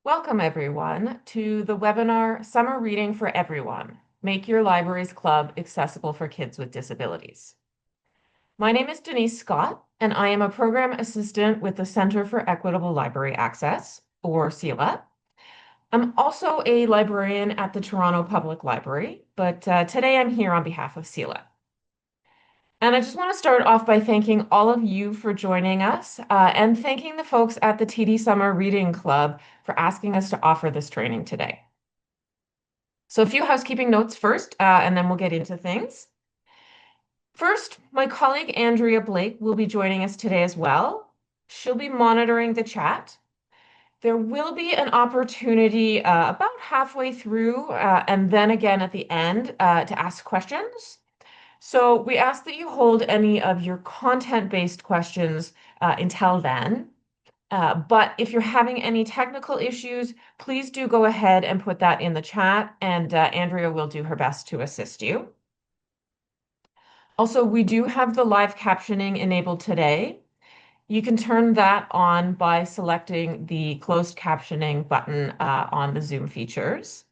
Welcome, everyone, to the webinar Summer Reading for Everyone, Make Your Library's Club Accessible for Kids with Disabilities. My name is Denise Scott, and I am a program assistant with the Center for Equitable Library Access, or CELA. I'm also a librarian at the Toronto Public Library, but today I'm here on behalf of CELA. And I just want to start off by thanking all of you for joining us and thanking the folks at the TD Summer Reading Club for asking us to offer this training today. So a few housekeeping notes first, and then we'll get into things. First, my colleague Andrea Blake will be joining us today as well. She'll be monitoring the chat. There will be an opportunity about halfway through and then again at the end to ask questions. So we ask that you hold any of your content-based questions until then. But if you're having any technical issues, please do go ahead and put that in the chat, and Andrea will do her best to assist you. Also, we do have the live captioning enabled today. You can turn that on by selecting the closed captioning button on the Zoom features.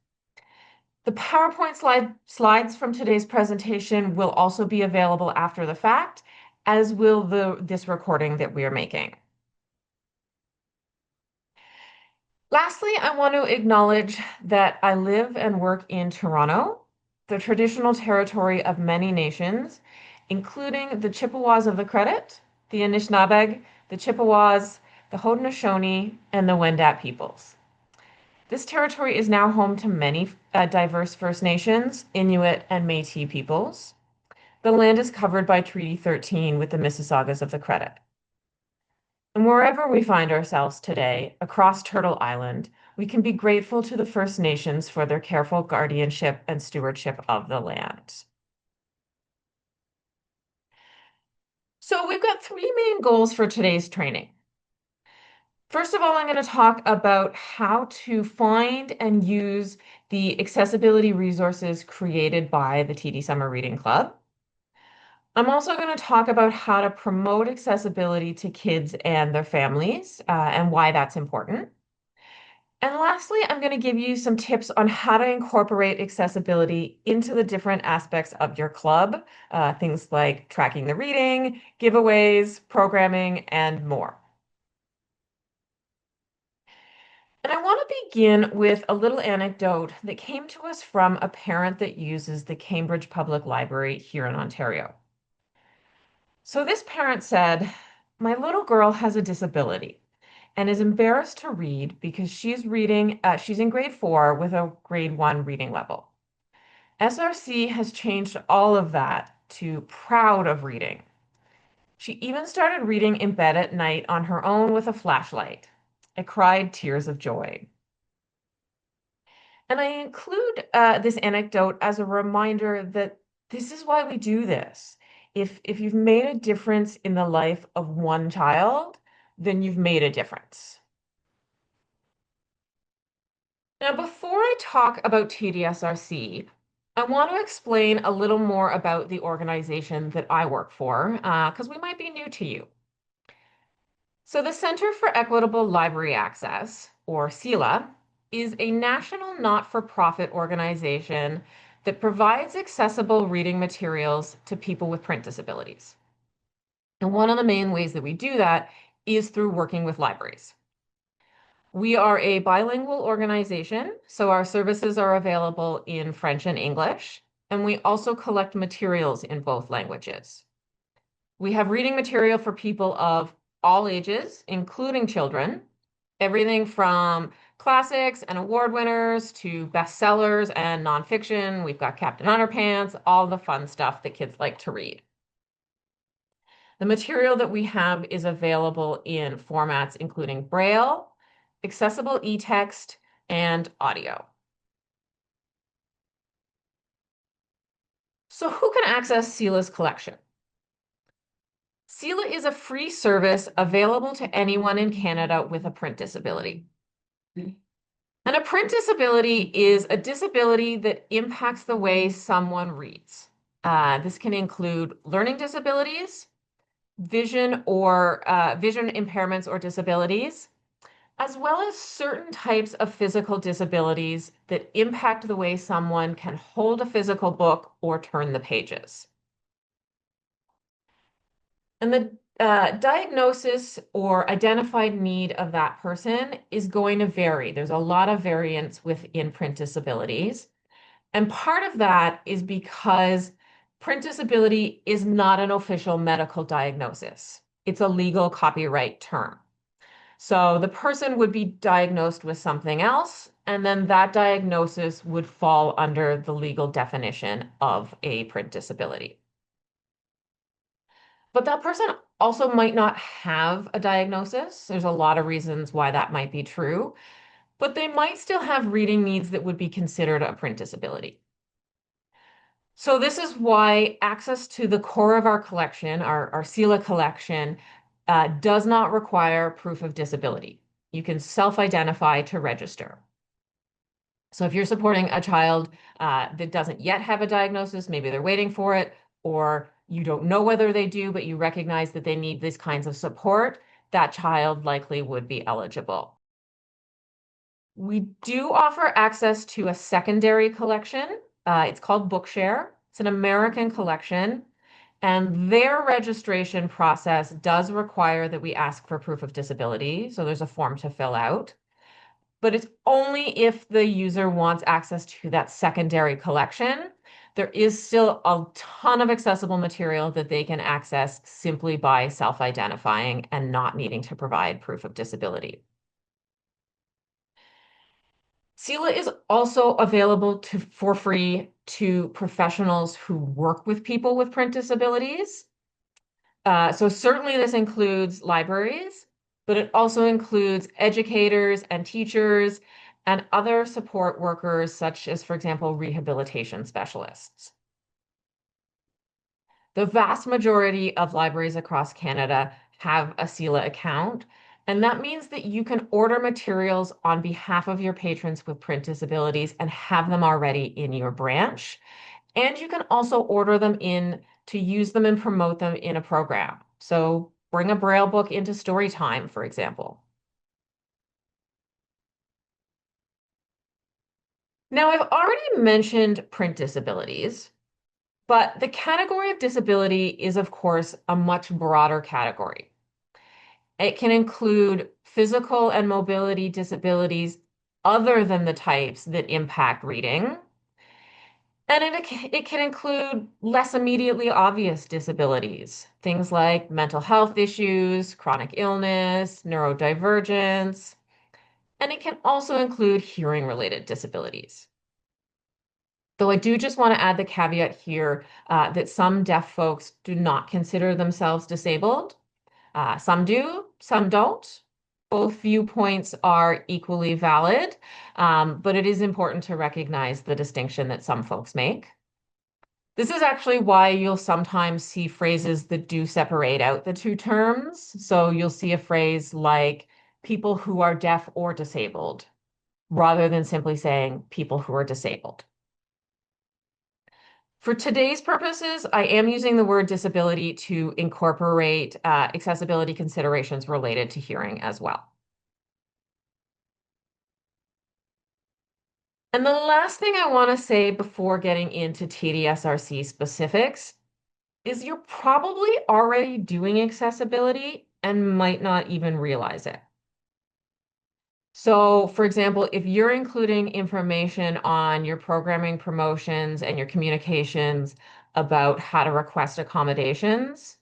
The PowerPoint slides from today's presentation will also be available after the fact, as will this recording that we are making. Lastly, I want to acknowledge that I live and work in Toronto, the traditional territory of many nations, including the Chippewas of the Credit, the Anishinaabeg, the Chippewas, the Haudenosaunee, and the Wendat peoples. This territory is now home to many diverse First Nations, Inuit, and Métis peoples. The land is covered by Treaty 13 with the Mississaugas of the Credit. And wherever we find ourselves today, across Turtle Island, we can be grateful to the First Nations for their careful guardianship and stewardship of the land. So we've got three main goals for today's training. First of all, I'm going to talk about how to find and use the accessibility resources created by the TD Summer Reading Club. I'm also going to talk about how to promote accessibility to kids and their families and why that's important. And lastly, I'm going to give you some tips on how to incorporate accessibility into the different aspects of your club, things like tracking the reading, giveaways, programming, and more. And I want to begin with a little anecdote that came to us from a parent that uses the Cambridge Public Library here in Ontario. So this parent said, "My little girl has a disability and is embarrassed to read because she's in grade 4 with a grade 1 reading level. SRC has changed all of that to proud of reading. She even started reading in bed at night on her own with a flashlight. I cried tears of joy." And I include this anecdote as a reminder that this is why we do this. If you've made a difference in the life of one child, then you've made a difference. Now, before I talk about TDSRC, I want to explain a little more about the organization that I work for, because we might be new to you. So the Center for Equitable Library Access, or CELA, is a national not-for-profit organization that provides accessible reading materials to people with print disabilities. And one of the main ways that we do that is through working with libraries. We are a bilingual organization, so our services are available in French and English, and we also collect materials in both languages. We have reading material for people of all ages, including children, everything from classics and award winners to bestsellers and nonfiction. We've got Captain Underpants, all the fun stuff that kids like to read. The material that we have is available in formats including Braille, accessible e-text, and audio. So who can access CELA's collection? CELA is a free service available to anyone in Canada with a print disability. And a print disability is a disability that impacts the way someone reads. This can include learning disabilities, vision impairments or disabilities, as well as certain types of physical disabilities that impact the way someone can hold a physical book or turn the pages. And the diagnosis or identified need of that person is going to vary. There's a lot of variance within print disabilities. And part of that is because print disability is not an official medical diagnosis. It's a legal copyright term. So the person would be diagnosed with something else, and then that diagnosis would fall under the legal definition of a print disability. But that person also might not have a diagnosis. There's a lot of reasons why that might be true, but they might still have reading needs that would be considered a print disability. So this is why access to the core of our collection, our CELA collection, does not require proof of disability. You can self-identify to register. So if you're supporting a child that doesn't yet have a diagnosis, maybe they're waiting for it, or you don't know whether they do, but you recognize that they need these kinds of support, that child likely would be eligible. We do offer access to a secondary collection. It's called Bookshare. It's an American collection, and their registration process does require that we ask for proof of disability. So there's a form to fill out, but it's only if the user wants access to that secondary collection. There is still a ton of accessible material that they can access simply by self-identifying and not needing to provide proof of disability. CELA is also available for free to professionals who work with people with print disabilities. So certainly this includes libraries, but it also includes educators and teachers and other support workers, such as, for example, rehabilitation specialists. The vast majority of libraries across Canada have a CELA account, and that means that you can order materials on behalf of your patrons with print disabilities and have them already in your branch. And you can also order them in to use them and promote them in a program. So bring a Braille book into story time, for example. Now, I've already mentioned print disabilities, but the category of disability is, of course, a much broader category. It can include physical and mobility disabilities other than the types that impact reading. And it can include less immediately obvious disabilities, things like mental health issues, chronic illness, neurodivergence, and it can also include hearing-related disabilities. Though I do just want to add the caveat here that some deaf folks do not consider themselves disabled. Some do, some don't. Both viewpoints are equally valid, but it is important to recognize the distinction that some folks make. This is actually why you'll sometimes see phrases that do separate out the two terms. So you'll see a phrase like people who are deaf or disabled, rather than simply saying people who are disabled. For today's purposes, I am using the word disability to incorporate accessibility considerations related to hearing as well. And the last thing I want to say before getting into TDSRC specifics is you're probably already doing accessibility and might not even realize it. So, for example, if you're including information on your programming promotions and your communications about how to request accommodations,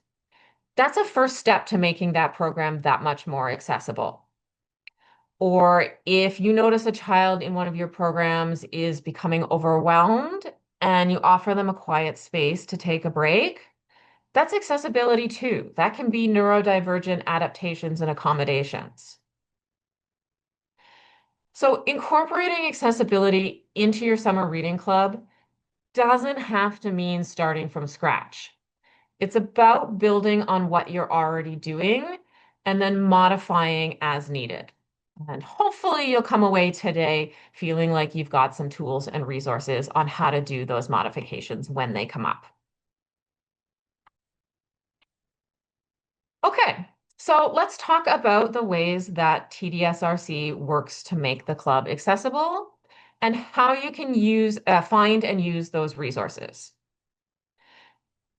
that's a first step to making that program that much more accessible. Or if you notice a child in one of your programs is becoming overwhelmed and you offer them a quiet space to take a break, that's accessibility too. That can be neurodivergent adaptations and accommodations. So incorporating accessibility into your summer reading club doesn't have to mean starting from scratch. It's about building on what you're already doing and then modifying as needed. And hopefully you'll come away today feeling like you've got some tools and resources on how to do those modifications when they come up. Okay, So let's talk about the ways that TDSRC works to make the club accessible and how you can find and use those resources.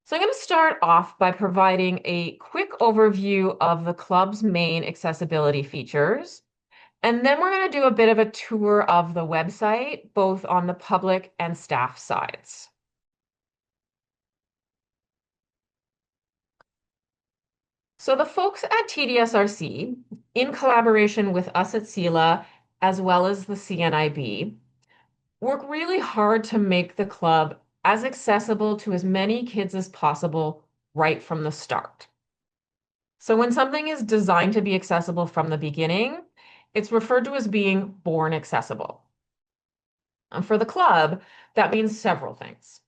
So I'm going to start off by providing a quick overview of the club's main accessibility features. And then we're going to do a bit of a tour of the website, both on the public and staff sides. So the folks at TDSRC, in collaboration with us at CELA, as well as the CNIB, work really hard to make the club as accessible to as many kids as possible right from the start. So when something is designed to be accessible from the beginning, it's referred to as being born accessible. And for the club, that means several things,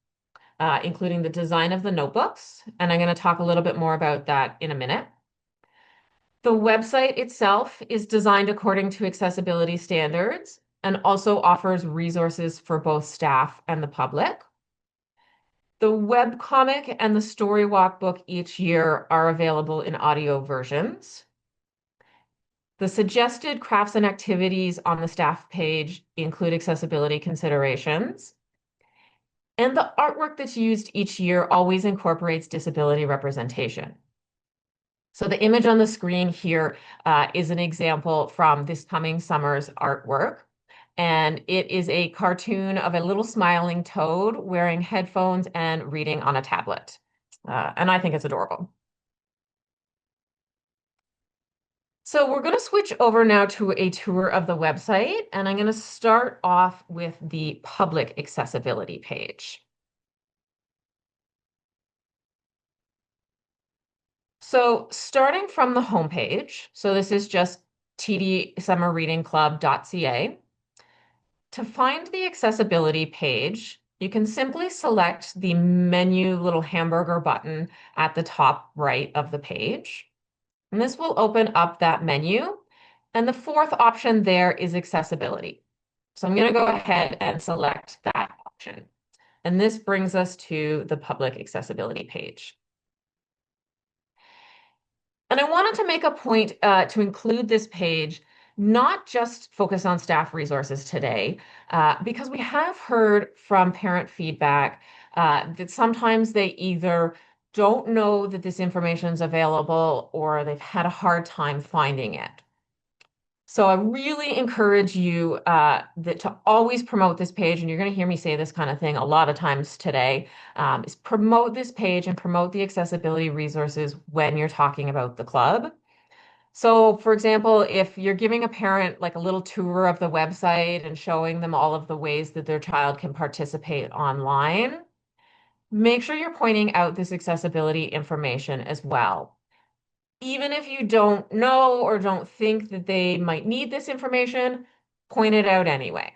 including the design of the notebooks. And I'm going to talk a little bit more about that in a minute. The website itself is designed according to accessibility standards and also offers resources for both staff and the public. The webcomic and the story walk book each year are available in audio versions. The suggested crafts and activities on the staff page include accessibility considerations. And the artwork that's used each year always incorporates disability representation. So the image on the screen here is an example from this coming summer's artwork. And it is a cartoon of a little smiling toad wearing headphones and reading on a tablet. And I think it's adorable. So we're going to switch over now to a tour of the website, and I'm going to start off with the public accessibility page. So starting from the homepage, so this is just tdsummerreadingclub.ca. To find the accessibility page, you can simply select the menu little hamburger button at the top right of the page. And this will open up that menu. And the fourth option there is accessibility. So I'm going to go ahead and select that option. And this brings us to the public accessibility page. And I wanted to make a point to include this page, not just focus on staff resources today, because we have heard from parent feedback that sometimes they either don't know that this information is available or they've had a hard time finding it. So I really encourage you to always promote this page, and you're going to hear me say this kind of thing a lot of times today, is promote this page and promote the accessibility resources when you're talking about the club. So, for example, if you're giving a parent like a little tour of the website and showing them all of the ways that their child can participate online, make sure you're pointing out this accessibility information as well. Even if you don't know or don't think that they might need this information, point it out anyway.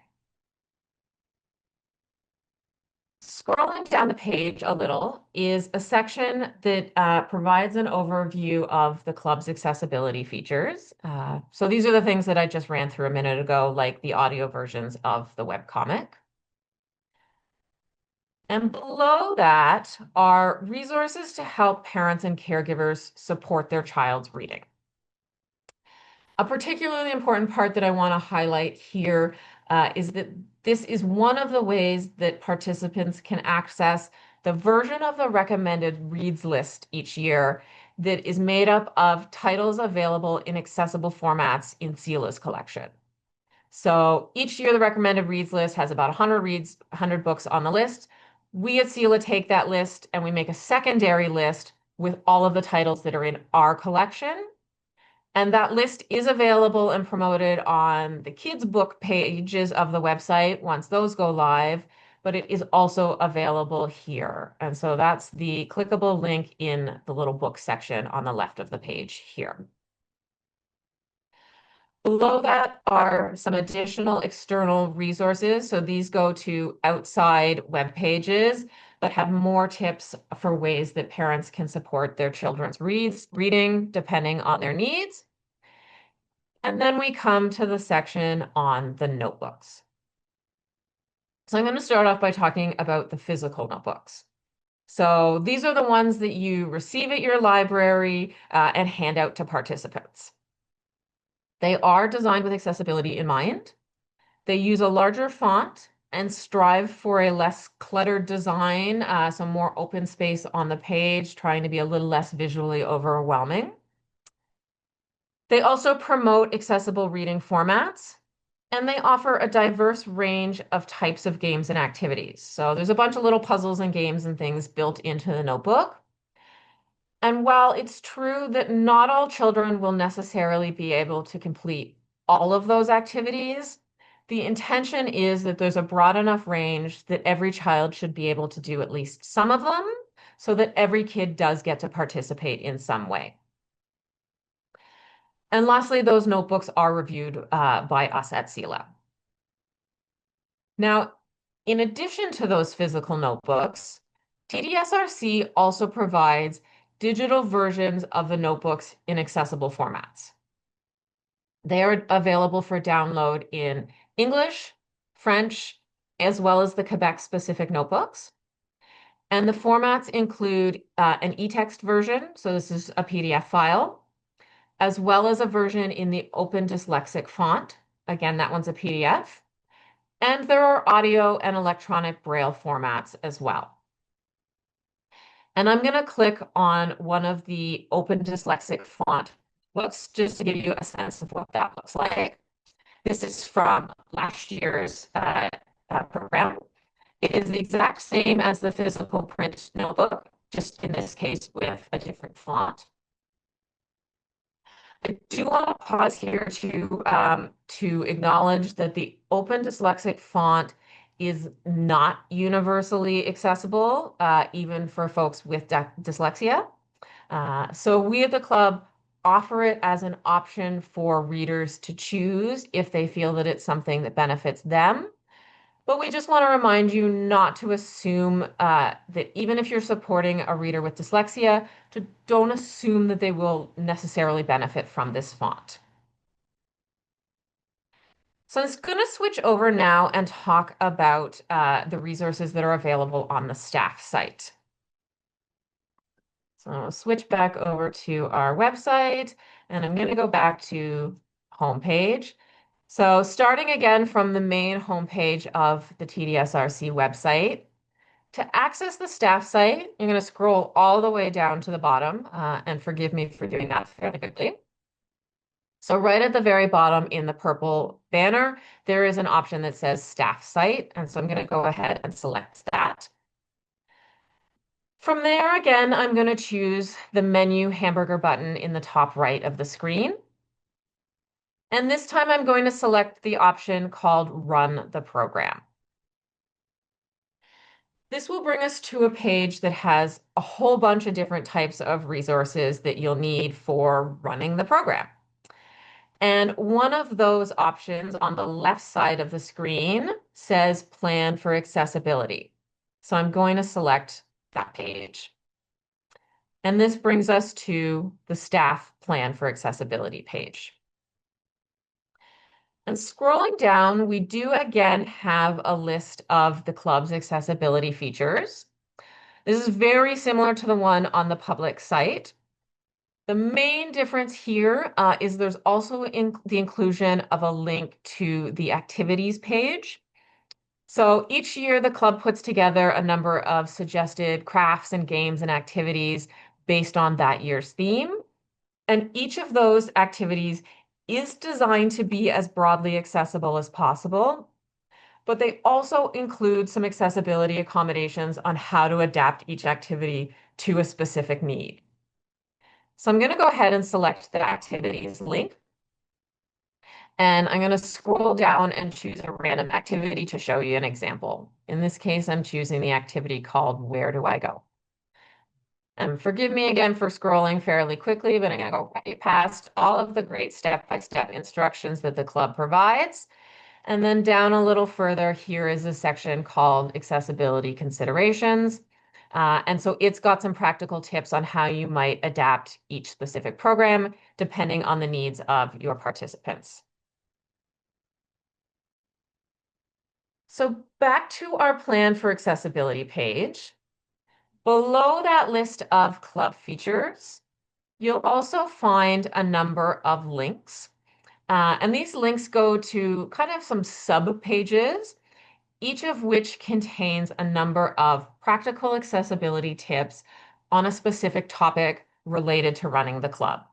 Scrolling down the page a little is a section that provides an overview of the club's accessibility features. So these are the things that I just ran through a minute ago, like the audio versions of the webcomic. And below that are resources to help parents and caregivers support their child's reading. A particularly important part that I want to highlight here is that this is one of the ways that participants can access the version of the recommended reads list each year that is made up of titles available in accessible formats in CELA's collection. So each year, the recommended reads list has about 100 books on the list. We at CELA take that list and we make a secondary list with all of the titles that are in our collection. And that list is available and promoted on the kids' book pages of the website once those go live, but it is also available here. And so that's the clickable link in the little book section on the left of the page here. Below that are some additional external resources. So these go to outside web pages that have more tips for ways that parents can support their children's reading depending on their needs. And then we come to the section on the notebooks. So I'm going to start off by talking about the physical notebooks. So these are the ones that you receive at your library and hand out to participants. They are designed with accessibility in mind. They use a larger font and strive for a less cluttered design, some more open space on the page, trying to be a little less visually overwhelming. They also promote accessible reading formats, and they offer a diverse range of types of games and activities. So there's a bunch of little puzzles and games and things built into the notebook. And while it's true that not all children will necessarily be able to complete all of those activities, the intention is that there's a broad enough range that every child should be able to do at least some of them so that every kid does get to participate in some way. And lastly, those notebooks are reviewed by us at CELA. Now, in addition to those physical notebooks, TDSRC also provides digital versions of the notebooks in accessible formats. They are available for download in English, French, as well as the Quebec-specific notebooks. And the formats include an e-text version, so this is a PDF file, as well as a version in the Open Dyslexic font. Again, that one's a PDF. And there are audio and electronic braille formats as well. And I'm going to click on one of the Open Dyslexic font books just to give you a sense of what that looks like. This is from last year's program. It is the exact same as the physical print notebook, just in this case with a different font. I do want to pause here to acknowledge that the Open Dyslexic font is not universally accessible, even for folks with dyslexia. So we at the club offer it as an option for readers to choose if they feel that it's something that benefits them. But we just want to remind you not to assume that even if you're supporting a reader with dyslexia, don't assume that they will necessarily benefit from this font. So I'm going to switch over now and talk about the resources that are available on the staff site. So I'll switch back over to our website, and I'm going to go back to homepage. So starting again from the main homepage of the TDSRC website, to access the staff site, you're going to scroll all the way down to the bottom, and forgive me for doing that fairly quickly. So right at the very bottom in the purple banner, there is an option that says staff site. And so I'm going to go ahead and select that. From there, again, I'm going to choose the menu hamburger button in the top right of the screen. And this time I'm going to select the option called Run the Program. This will bring us to a page that has a whole bunch of different types of resources that you'll need for running the program. And one of those options on the left side of the screen says Plan for Accessibility. So I'm going to select that page. And this brings us to the Staff Plan for Accessibility page. And scrolling down, we do again have a list of the club's accessibility features. This is very similar to the one on the public site. The main difference here is there's also the inclusion of a link to the activities page. So each year the club puts together a number of suggested crafts and games and activities based on that year's theme. And each of those activities is designed to be as broadly accessible as possible, but they also include some accessibility accommodations on how to adapt each activity to a specific need. So I'm going to go ahead and select the activities link. And I'm going to scroll down and choose a random activity to show you an example. In this case, I'm choosing the activity called Where Do I Go? And forgive me again for scrolling fairly quickly, but I'm going to go right past all of the great step-by-step instructions that the club provides. And then down a little further, here is a section called Accessibility Considerations. And so it's got some practical tips on how you might adapt each specific program depending on the needs of your participants. So back to our Plan for Accessibility page. Below that list of club features, you'll also find a number of links. And these links go to kind of some sub pages, each of which contains a number of practical accessibility tips on a specific topic related to running the club.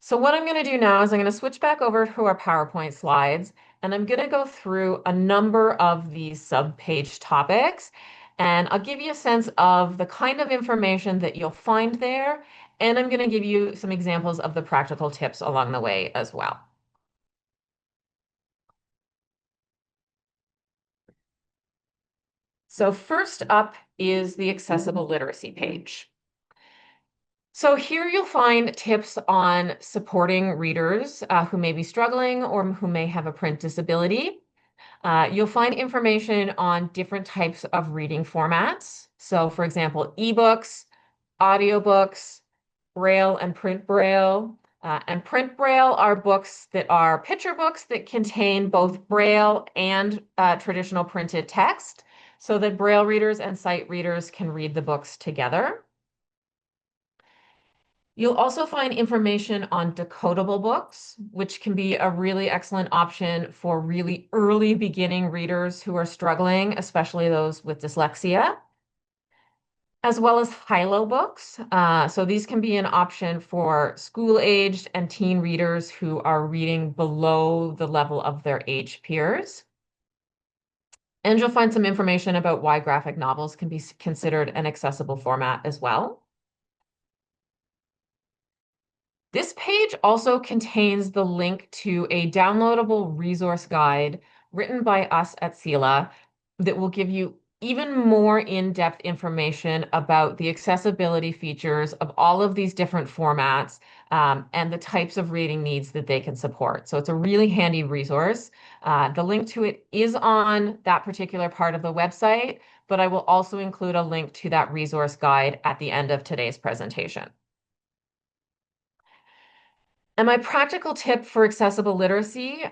So what I'm going to do now is I'm going to switch back over to our PowerPoint slides, and I'm going to go through a number of these sub-page topics, and I'll give you a sense of the kind of information that you'll find there, and I'm going to give you some examples of the practical tips along the way as well. So first up is the accessible literacy page. So here you'll find tips on supporting readers who may be struggling or who may have a print disability. You'll find information on different types of reading formats. So for example, ebooks, audiobooks, Braille and print Braille. And print Braille are books that are picture books that contain both Braille and traditional printed text so that Braille readers and sight readers can read the books together. You'll also find information on decodable books, which can be a really excellent option for really early beginning readers who are struggling, especially those with dyslexia, as well as high-low books. So these can be an option for school-aged and teen readers who are reading below the level of their age peers. And you'll find some information about why graphic novels can be considered an accessible format as well. This page also contains the link to a downloadable resource guide written by us at CELA that will give you even more in-depth information about the accessibility features of all of these different formats and the types of reading needs that they can support. So it's a really handy resource. The link to it is on that particular part of the website, but I will also include a link to that resource guide at the end of today's presentation. And my practical tip for accessible literacy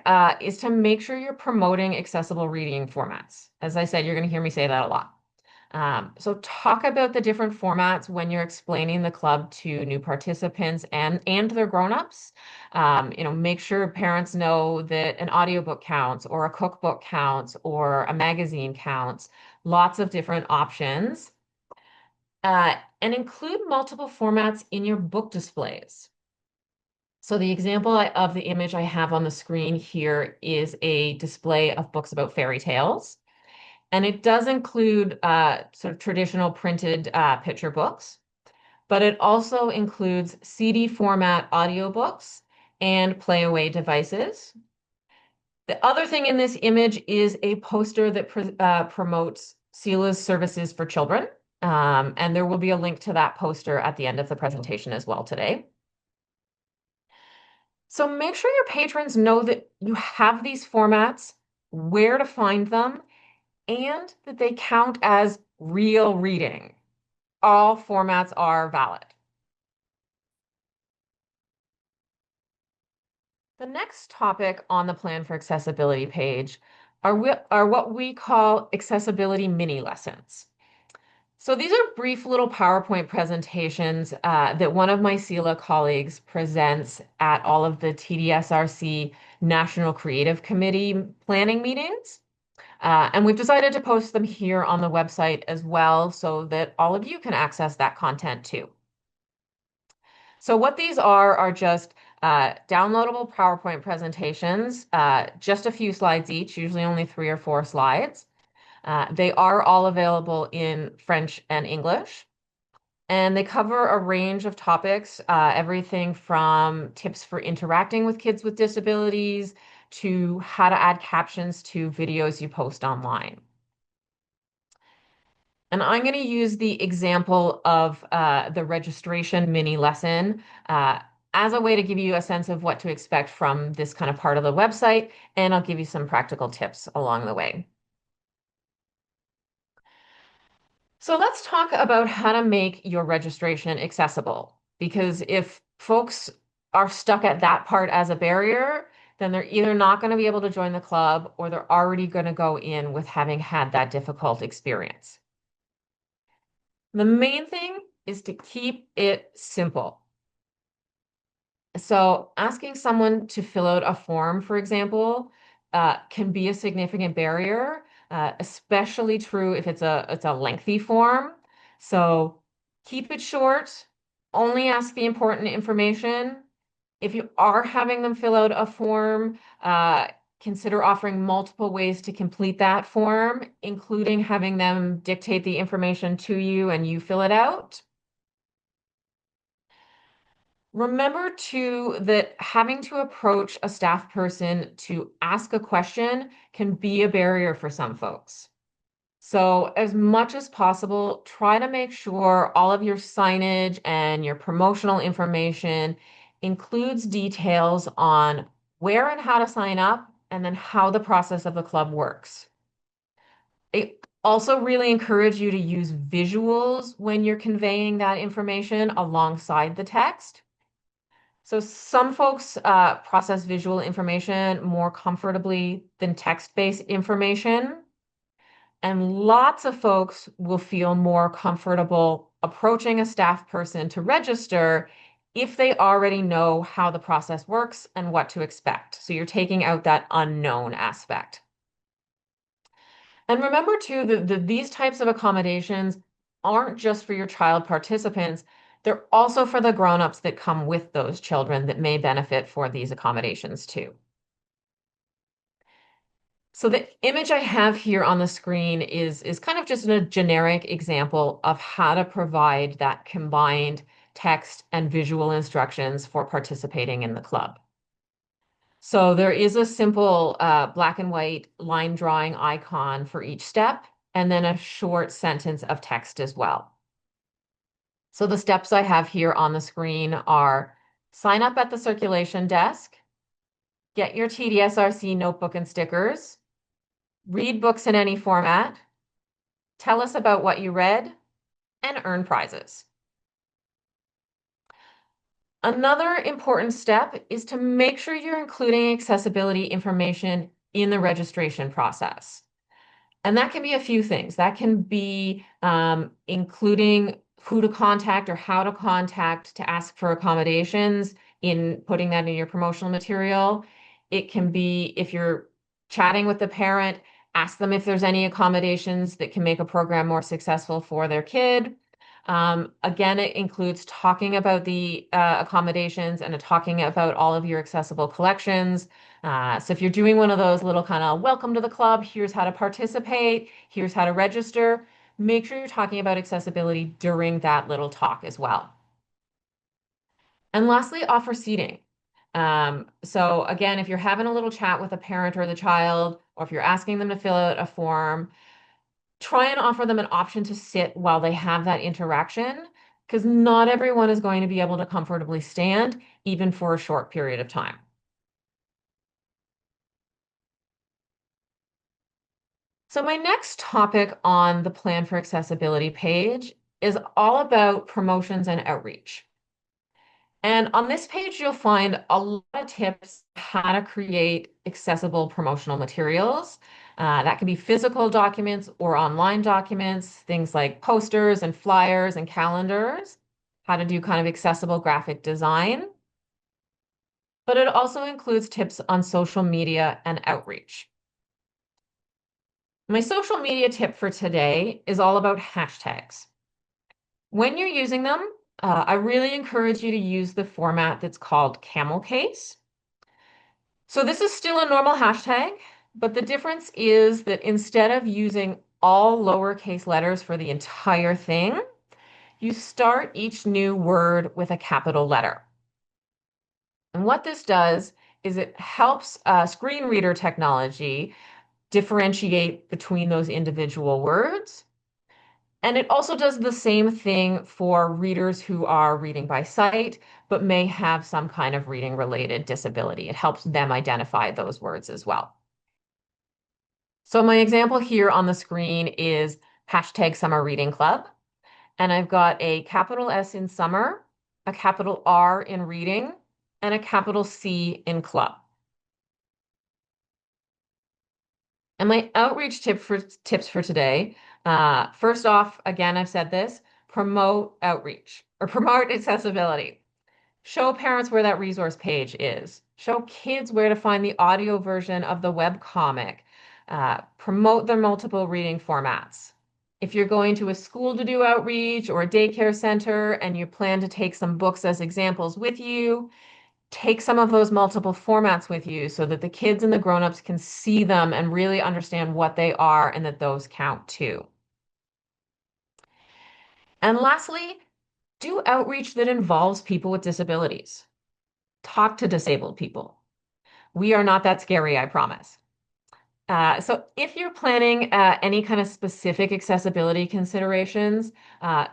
is to make sure you're promoting accessible reading formats. As I said, you're going to hear me say that a lot. So talk about the different formats when you're explaining the club to new participants and their grown-ups. Make sure parents know that an audiobook counts or a cookbook counts or a magazine counts. Lots of different options. And include multiple formats in your book displays. So the example of the image I have on the screen here is a display of books about fairy tales. And it does include sort of traditional printed picture books, but it also includes CD format audiobooks and playaway devices. The other thing in this image is a poster that promotes CELA's services for children. And there will be a link to that poster at the end of the presentation as well today. So make sure your patrons know that you have these formats, where to find them, and that they count as real reading. All formats are valid. The next topic on the Plan for Accessibility page are what we call accessibility mini lessons. So these are brief little PowerPoint presentations that one of my CELA colleagues presents at all of the TDSRC National Creative Committee planning meetings. And we've decided to post them here on the website as well so that all of you can access that content too. So what these are just downloadable PowerPoint presentations, just a few slides each, usually only 3 or 4 slides. They are all available in French and English, and they cover a range of topics, everything from tips for interacting with kids with disabilities to how to add captions to videos you post online. And I'm going to use the example of the registration mini lesson as a way to give you a sense of what to expect from this kind of part of the website, and I'll give you some practical tips along the way. So let's talk about how to make your registration accessible, because if folks are stuck at that part as a barrier, then they're either not going to be able to join the club or they're already going to go in with having had that difficult experience. The main thing is to keep it simple. So asking someone to fill out a form, for example, can be a significant barrier, especially true if it's a lengthy form. So keep it short, only ask the important information. If you are having them fill out a form, consider offering multiple ways to complete that form, including having them dictate the information to you and you fill it out. Remember too that having to approach a staff person to ask a question can be a barrier for some folks. So, as much as possible, try to make sure all of your signage and your promotional information includes details on where and how to sign up and then how the process of the club works. I also really encourage you to use visuals when you're conveying that information alongside the text. So some folks process visual information more comfortably than text-based information, and lots of folks will feel more comfortable approaching a staff person to register if they already know how the process works and what to expect. So you're taking out that unknown aspect. And remember too that these types of accommodations aren't just for your child participants, they're also for the grown-ups that come with those children that may benefit for these accommodations too. So the image I have here on the screen is kind of just a generic example of how to provide that combined text and visual instructions for participating in the club. So there is a simple black and white line drawing icon for each step, and then a short sentence of text as well. So the steps I have here on the screen are sign up at the circulation desk, get your TDSRC notebook and stickers, read books in any format, tell us about what you read, and earn prizes. Another important step is to make sure you're including accessibility information in the registration process. And that can be a few things. That can be including who to contact or how to contact to ask for accommodations in putting that in your promotional material. It can be if you're chatting with the parent, ask them if there's any accommodations that can make a program more successful for their kid. Again, it includes talking about the accommodations and talking about all of your accessible collections. So if you're doing one of those little kind of welcome to the club, here's how to participate, here's how to register, make sure you're talking about accessibility during that little talk as well. And lastly, offer seating. So again, if you're having a little chat with a parent or the child, or if you're asking them to fill out a form, try and offer them an option to sit while they have that interaction, because not everyone is going to be able to comfortably stand, even for a short period of time. So my next topic on the Plan for Accessibility page is all about promotions and outreach. And on this page, you'll find a lot of tips how to create accessible promotional materials. That can be physical documents or online documents, things like posters and flyers and calendars, how to do kind of accessible graphic design. But it also includes tips on social media and outreach. My social media tip for today is all about hashtags. When you're using them, I really encourage you to use the format that's called camel case. So this is still a normal hashtag, but the difference is that instead of using all lowercase letters for the entire thing, you start each new word with a capital letter. And what this does is it helps screen reader technology differentiate between those individual words. And it also does the same thing for readers who are reading by sight, but may have some kind of reading related disability. It helps them identify those words as well. So my example here on the screen is hashtag Summer Reading Club. And I've got a capital S in summer, a capital R in reading, and a capital C in club. And my outreach tips for today, first off, again, I've said this, promote outreach or promote accessibility. Show parents where that resource page is. Show kids where to find the audio version of the web comic. Promote their multiple reading formats. If you're going to a school to do outreach or a daycare center and you plan to take some books as examples with you, take some of those multiple formats with you so that the kids and the grown-ups can see them and really understand what they are and that those count too. And lastly, do outreach that involves people with disabilities. Talk to disabled people. We are not that scary, I promise. So if you're planning any kind of specific accessibility considerations,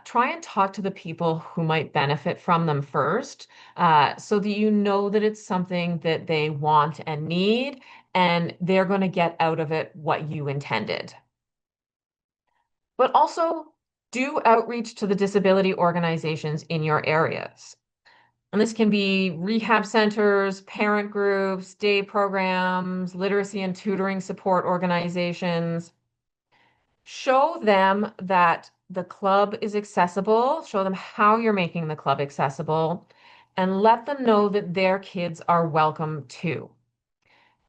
try and talk to the people who might benefit from them first, so that you know that it's something that they want and need, and they're going to get out of it what you intended. But also do outreach to the disability organizations in your areas. And this can be rehab centers, parent groups, day programs, literacy and tutoring support organizations. Show them that the club is accessible, show them how you're making the club accessible, and let them know that their kids are welcome too.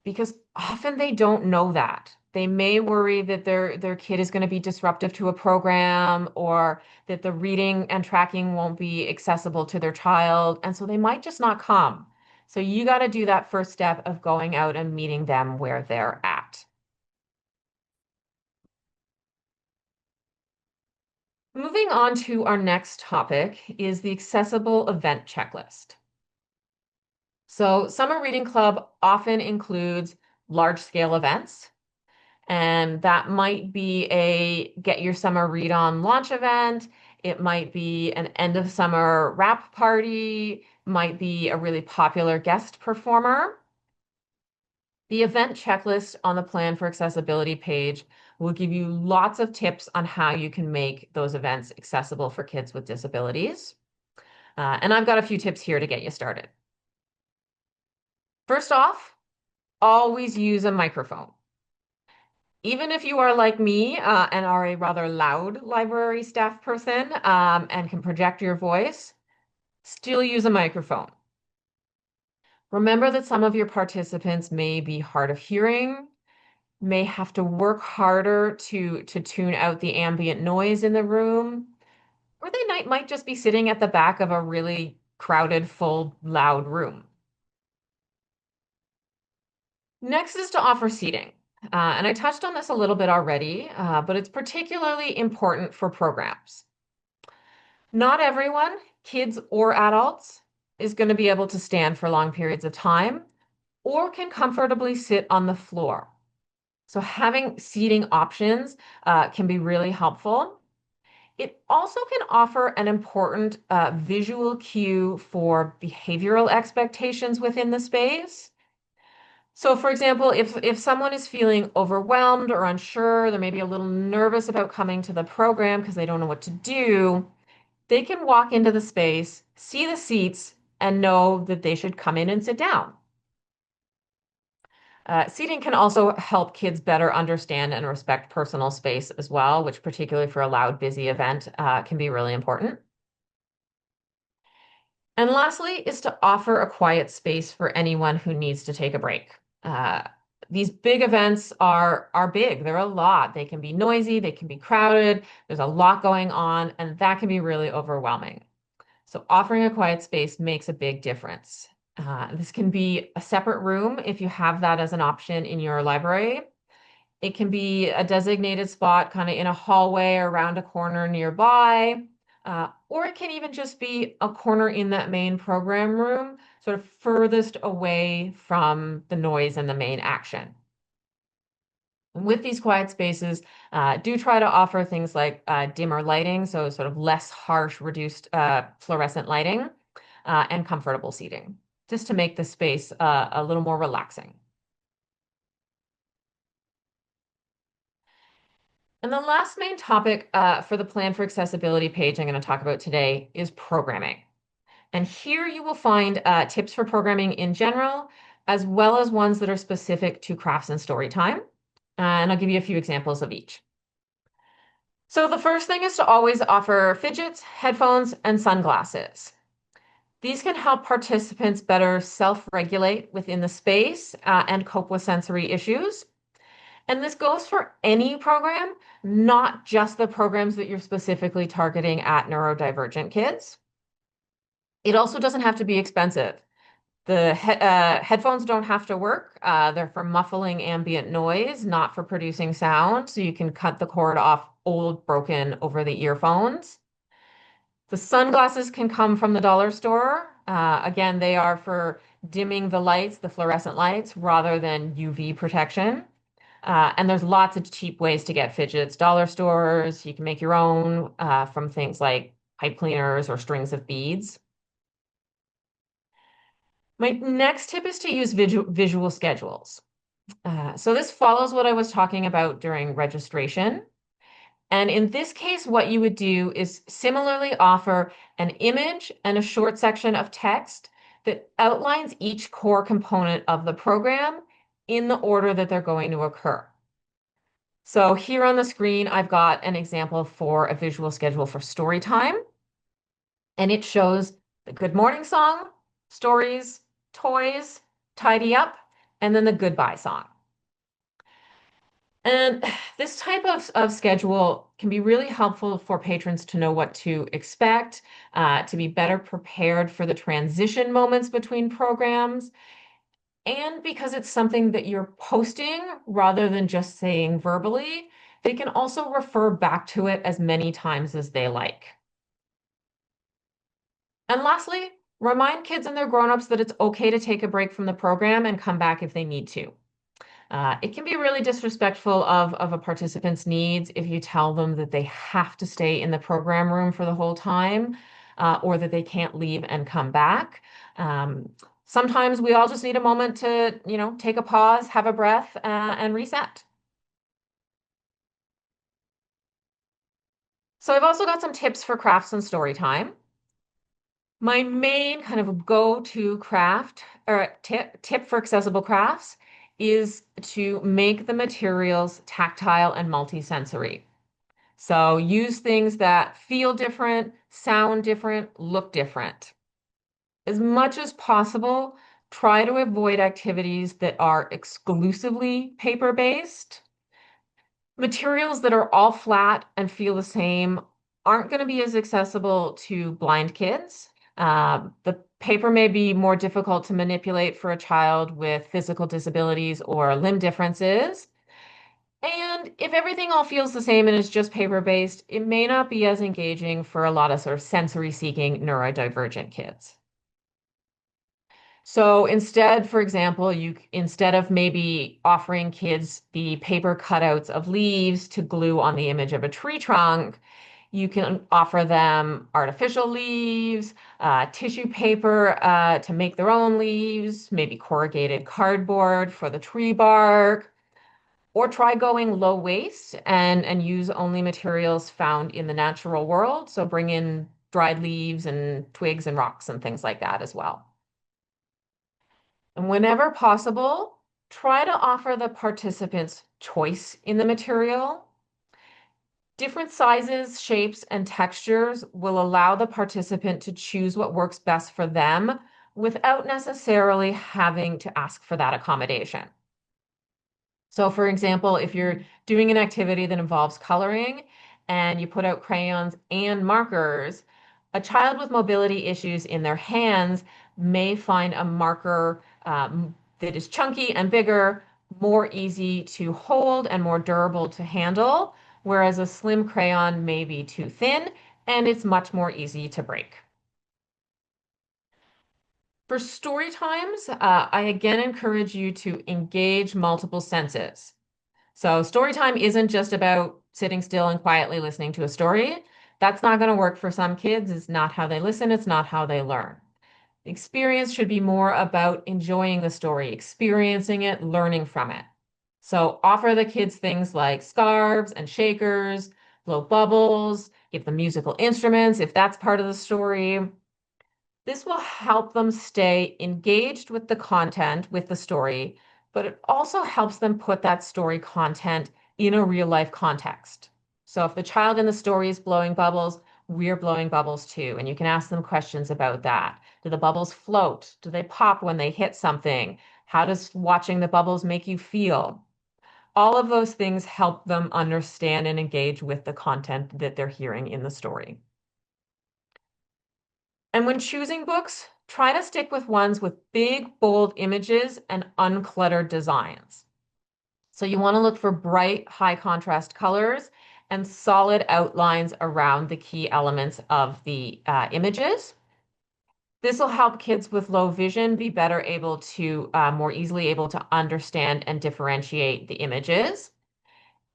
Because often they don't know that. They may worry that their kid is going to be disruptive to a program or that the reading and tracking won't be accessible to their child. And so they might just not come. So you got to do that first step of going out and meeting them where they're at. Moving on to our next topic is the accessible event checklist. So Summer Reading Club often includes large scale events. And that might be a Get Your Summer Read On launch event. It might be an end of summer wrap party, might be a really popular guest performer. The event checklist on the Plan for Accessibility page will give you lots of tips on how you can make those events accessible for kids with disabilities. And I've got a few tips here to get you started. First off, always use a microphone. Even if you are like me and are a rather loud library staff person and can project your voice, still use a microphone. Remember that some of your participants may be hard of hearing, may have to work harder to tune out the ambient noise in the room, or they might just be sitting at the back of a really crowded, full, loud room. Next is to offer seating. And I touched on this a little bit already, but it's particularly important for programs. Not everyone, kids or adults, is going to be able to stand for long periods of time or can comfortably sit on the floor. So having seating options can be really helpful. It also can offer an important visual cue for behavioral expectations within the space. So for example, if someone is feeling overwhelmed or unsure, they're maybe a little nervous about coming to the program because they don't know what to do, they can walk into the space, see the seats, and know that they should come in and sit down. Seating can also help kids better understand and respect personal space as well, which particularly for a loud, busy event can be really important. And lastly is to offer a quiet space for anyone who needs to take a break. Uh, these big events are big. They're a lot. They can be noisy, they can be crowded. There's a lot going on, and that can be really overwhelming. So offering a quiet space makes a big difference. This can be a separate room if you have that as an option in your library. It can be a designated spot kind of in a hallway or around a corner nearby. Or it can even just be a corner in that main program room, sort of furthest away from the noise and the main action. And with these quiet spaces, do try to offer things like dimmer lighting, so sort of less harsh, reduced fluorescent lighting, and comfortable seating, just to make the space a little more relaxing. And the last main topic for the Plan for Accessibility page I'm going to talk about today is programming. And here you will find tips for programming in general, as well as ones that are specific to crafts and story time. And I'll give you a few examples of each. So the first thing is to always offer fidgets, headphones, and sunglasses. These can help participants better self-regulate within the space and cope with sensory issues. And this goes for any program, not just the programs that you're specifically targeting at neurodivergent kids. It also doesn't have to be expensive. The headphones don't have to work. They're for muffling ambient noise, not for producing sound. So you can cut the cord off old, broken over the earphones. The sunglasses can come from the dollar store. Again, they are for dimming the lights, the fluorescent lights, rather than UV protection. And there's lots of cheap ways to get fidgets. Dollar stores, you can make your own from things like pipe cleaners or strings of beads. My next tip is to use visual schedules. So this follows what I was talking about during registration. And in this case, what you would do is similarly offer an image and a short section of text that outlines each core component of the program in the order that they're going to occur. So here on the screen, I've got an example for a visual schedule for story time, and it shows the good morning song, stories, toys, tidy up, and then the goodbye song. And this type of schedule can be really helpful for patrons to know what to expect, to be better prepared for the transition moments between programs, and because it's something that you're posting rather than just saying verbally, they can also refer back to it as many times as they like. And lastly, remind kids and their grown-ups that it's okay to take a break from the program and come back if they need to. It can be really disrespectful of a participant's needs if you tell them that they have to stay in the program room for the whole time, or that they can't leave and come back. Sometimes we all just need a moment to, take a pause, have a breath, and reset. So I've also got some tips for crafts and story time. My main kind of go-to craft or tip for accessible crafts is to make the materials tactile and multisensory. So use things that feel different, sound different, look different. As much as possible, try to avoid activities that are exclusively paper-based. Materials that are all flat and feel the same aren't going to be as accessible to blind kids. The paper may be more difficult to manipulate for a child with physical disabilities or limb differences. And if everything all feels the same and is just paper-based, it may not be as engaging for a lot of sort of sensory-seeking neurodivergent kids. So instead, for example, instead of maybe offering kids the paper cutouts of leaves to glue on the image of a tree trunk, you can offer them artificial leaves, tissue paper to make their own leaves, maybe corrugated cardboard for the tree bark, or try going low waste and use only materials found in the natural world. So bring in dried leaves and twigs and rocks and things like that as well. And whenever possible, try to offer the participants choice in the material. Different sizes, shapes, and textures will allow the participant to choose what works best for them without necessarily having to ask for that accommodation. So for example, if you're doing an activity that involves coloring and you put out crayons and markers, a child with mobility issues in their hands may find a marker that is chunky and bigger, more easy to hold and more durable to handle, whereas a slim crayon may be too thin and it's much more easy to break. For story times, I again encourage you to engage multiple senses. So story time isn't just about sitting still and quietly listening to a story. That's not going to work for some kids. It's not how they listen, it's not how they learn. The experience should be more about enjoying the story, experiencing it, learning from it. So offer the kids things like scarves and shakers, blow bubbles, give them musical instruments if that's part of the story. This will help them stay engaged with the content, with the story, but it also helps them put that story content in a real life context. So if the child in the story is blowing bubbles, we're blowing bubbles too. And you can ask them questions about that. Do the bubbles float? Do they pop when they hit something? How does watching the bubbles make you feel? All of those things help them understand and engage with the content that they're hearing in the story. And when choosing books, try to stick with ones with big, bold images and uncluttered designs. So you want to look for bright, high contrast colors and solid outlines around the key elements of the images. This will help kids with low vision be better able to more easily able to understand and differentiate the images.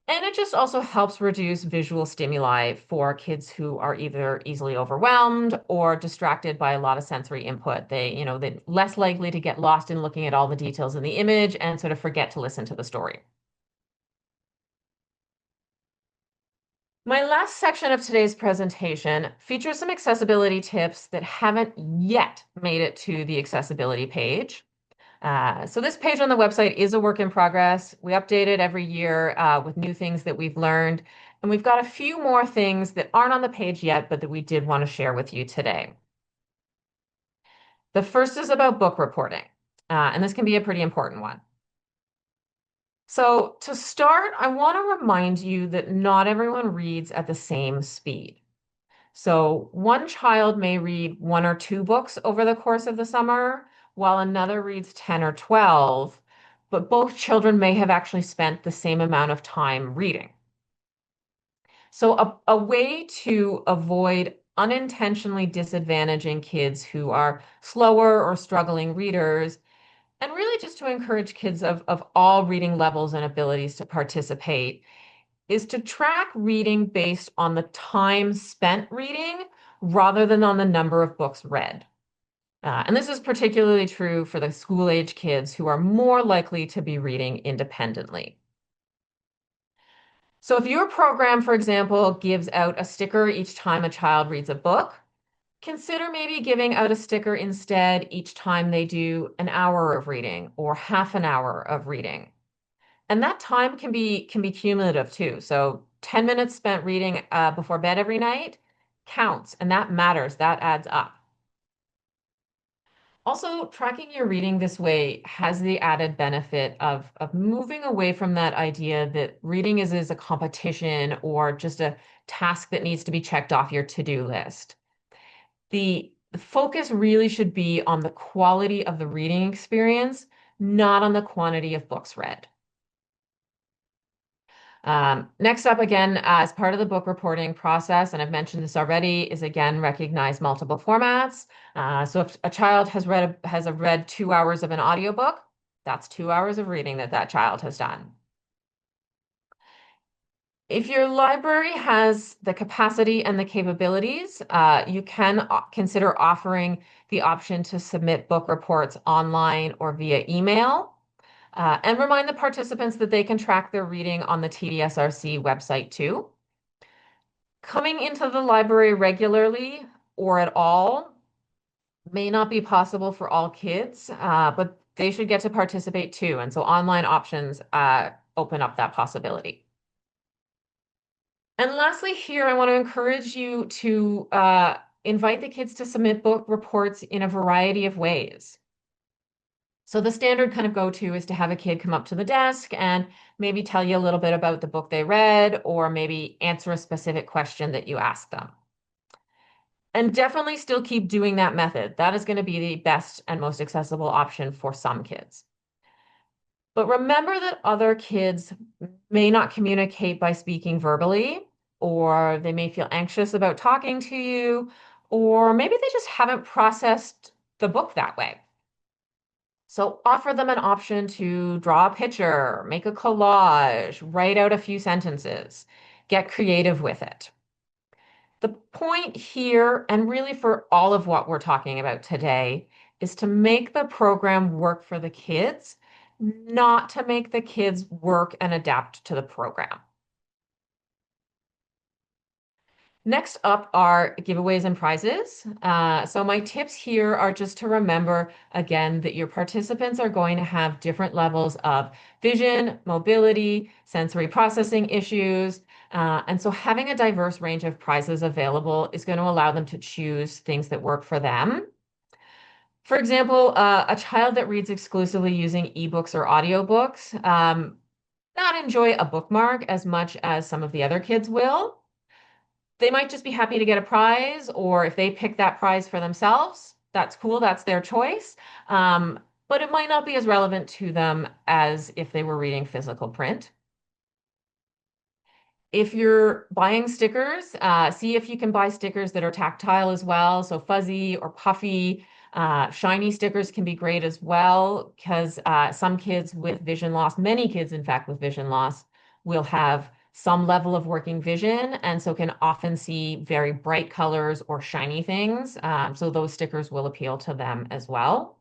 And it just also helps reduce visual stimuli for kids who are either easily overwhelmed or distracted by a lot of sensory input. They're less likely to get lost in looking at all the details in the image and sort of forget to listen to the story. My last section of today's presentation features some accessibility tips that haven't yet made it to the accessibility page. So this page on the website is a work in progress. We update it every year with new things that we've learned. And we've got a few more things that aren't on the page yet, but that we did want to share with you today. The first is about book reporting, and this can be a pretty important one. So to start, I want to remind you that not everyone reads at the same speed. So one child may read 1 or 2 books over the course of the summer, while another reads 10 or 12, but both children may have actually spent the same amount of time reading. So a way to avoid unintentionally disadvantaging kids who are slower or struggling readers, and really just to encourage kids of all reading levels and abilities to participate, is to track reading based on the time spent reading rather than on the number of books read. And this is particularly true for the school age kids who are more likely to be reading independently. So if your program, for example, gives out a sticker each time a child reads a book, consider maybe giving out a sticker instead each time they do an hour of reading or half an hour of reading. And that time can be cumulative too. So 10 minutes spent reading before bed every night counts, and that matters. That adds up. Also, tracking your reading this way has the added benefit of moving away from that idea that reading is a competition or just a task that needs to be checked off your to-do list. The focus really should be on the quality of the reading experience, not on the quantity of books read. Next up, again, as part of the book reporting process, and I've mentioned this already, is again recognize multiple formats. So if a child has read 2 hours of an audiobook, that's 2 hours of reading that child has done. If your library has the capacity and the capabilities, you can consider offering the option to submit book reports online or via email. And remind the participants that they can track their reading on the TDSRC website too. Coming into the library regularly or at all may not be possible for all kids, but they should get to participate too. And so online options open up that possibility. And lastly, here, I want to encourage you to invite the kids to submit book reports in a variety of ways. So the standard kind of go-to is to have a kid come up to the desk and maybe tell you a little bit about the book they read, or maybe answer a specific question that you ask them. And definitely still keep doing that method. That is going to be the best and most accessible option for some kids. But remember that other kids may not communicate by speaking verbally, or they may feel anxious about talking to you, or maybe they just haven't processed the book that way. So offer them an option to draw a picture, make a collage, write out a few sentences, get creative with it. The point here, and really for all of what we're talking about today, is to make the program work for the kids, not to make the kids work and adapt to the program. Next up are giveaways and prizes. So my tips here are just to remember, again, that your participants are going to have different levels of vision, mobility, sensory processing issues, And so having a diverse range of prizes available is going to allow them to choose things that work for them. For example, a child that reads exclusively using ebooks or audiobooks not enjoy a bookmark as much as some of the other kids will. They might just be happy to get a prize, or if they pick that prize for themselves, that's cool, that's their choice. Um, but it might not be as relevant to them as if they were reading physical print. If you're buying stickers, see if you can buy stickers that are tactile as well. So fuzzy or puffy, shiny stickers can be great as well because some kids with vision loss, many kids, in fact, with vision loss, will have some level of working vision and so can often see very bright colors or shiny things. So those stickers will appeal to them as well.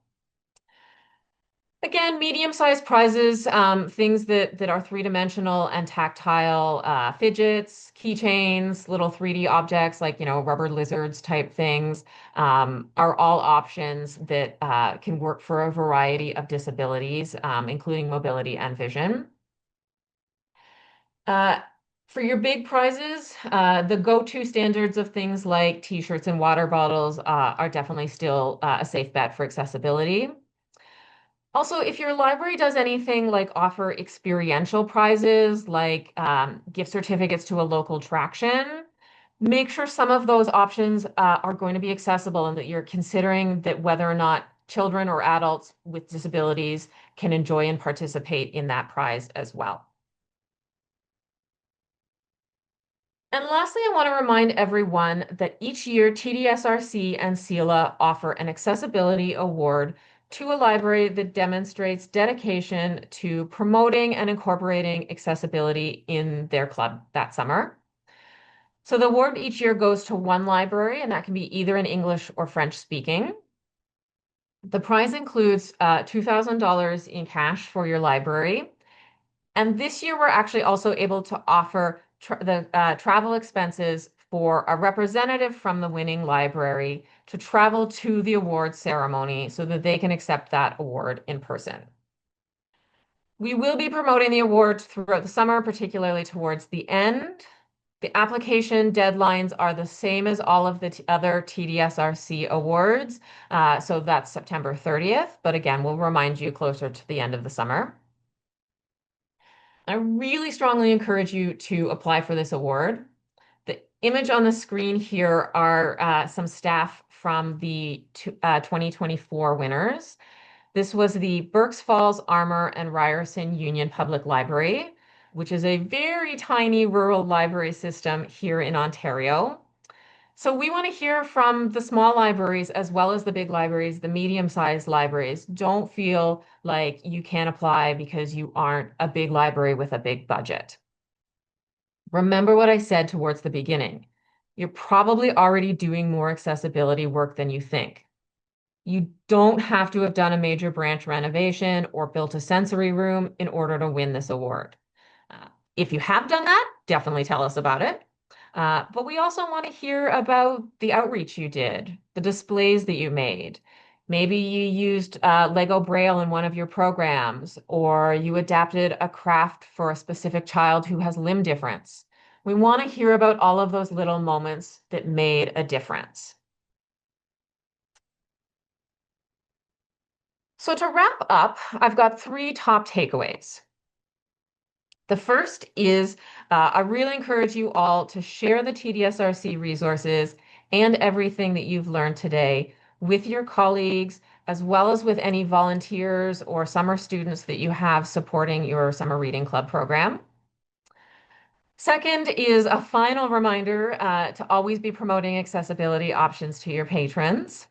Again, medium-sized prizes, things that are three-dimensional and tactile, fidgets, keychains, little 3D objects like, rubber lizards type things, are all options that can work for a variety of disabilities, including mobility and vision. Uh, for your big prizes, the go-to standards of things like t-shirts and water bottles are definitely still a safe bet for accessibility. Also, if your library does anything like offer experiential prizes, like gift certificates to a local attraction, make sure some of those options are going to be accessible and that you're considering that whether or not children or adults with disabilities can enjoy and participate in that prize as well. And lastly, I want to remind everyone that each year TDSRC and SELA offer an accessibility award to a library that demonstrates dedication to promoting and incorporating accessibility in their club that summer. So the award each year goes to one library, and that can be either in English or French speaking. The prize includes $2,000 in cash for your library. And this year, we're actually also able to offer the travel expenses for a representative from the winning library to travel to the award ceremony so that they can accept that award in person. We will be promoting the awards throughout the summer, particularly towards the end. The application deadlines are the same as all of the other TDSRC awards. So that's September 30th. But again, we'll remind you closer to the end of the summer. I really strongly encourage you to apply for this award. The image on the screen here are some staff from the 2024 winners. This was the Berks Falls Armor and Ryerson Union Public Library, which is a very tiny rural library system here in Ontario. So we want to hear from the small libraries as well as the big libraries, the medium-sized libraries. Don't feel like you can't apply because you aren't a big library with a big budget. Remember what I said towards the beginning. You're probably already doing more accessibility work than you think. You don't have to have done a major branch renovation or built a sensory room in order to win this award. If you have done that, definitely tell us about it. But we also want to hear about the outreach you did, the displays that you made. Maybe you used Lego Braille in one of your programs, or you adapted a craft for a specific child who has limb difference. We want to hear about all of those little moments that made a difference. So to wrap up, I've got three top takeaways. The first is I really encourage you all to share the TDSRC resources and everything that you've learned today with your colleagues, as well as with any volunteers or summer students that you have supporting your summer reading club program. Second is a final reminder to always be promoting accessibility options to your patrons.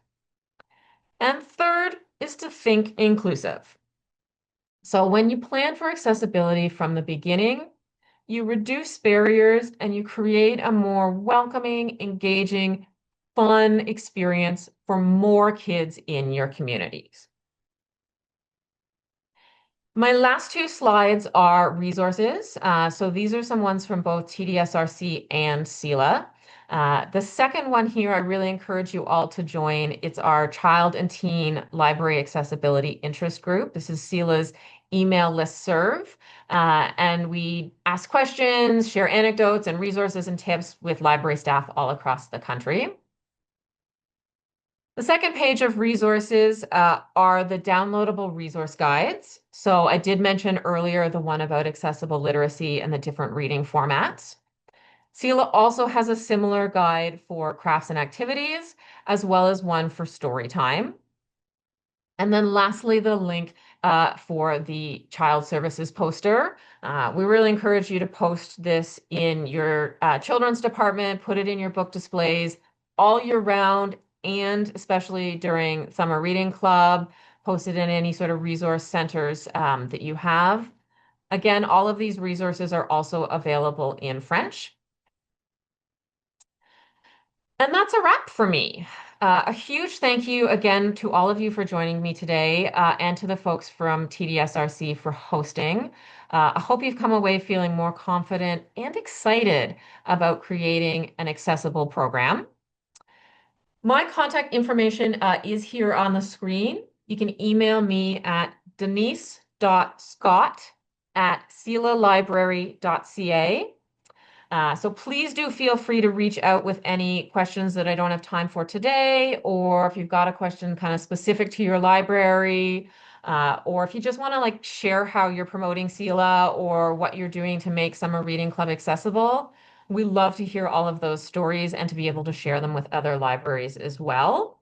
And third is to think inclusive. So when you plan for accessibility from the beginning, you reduce barriers and you create a more welcoming, engaging, fun experience for more kids in your communities. My last two slides are resources. So these are some ones from both TDSRC and SELA. The second one here, I really encourage you all to join. It's our Child and Teen Library Accessibility Interest Group. This is SELA's email listserv, and we ask questions, share anecdotes and resources and tips with library staff all across the country. The second page of resources are the downloadable resource guides. So I did mention earlier the one about accessible literacy and the different reading formats. CELA also has a similar guide for crafts and activities, as well as one for story time. And then lastly, the link for the child services poster. We really encourage you to post this in your children's department, put it in your book displays all year round, and especially during summer reading club, post it in any sort of resource centers that you have. Again, all of these resources are also available in French. And that's a wrap for me. A huge thank you again to all of you for joining me today and to the folks from TDSRC for hosting. I hope you've come away feeling more confident and excited about creating an accessible program. My contact information is here on the screen. You can email me at denise.scott@celalibrary.ca. So please do feel free to reach out with any questions that I don't have time for today, or if you've got a question kind of specific to your library, or if you just want to like share how you're promoting CELA or what you're doing to make Summer Reading Club accessible. We love to hear all of those stories and to be able to share them with other libraries as well.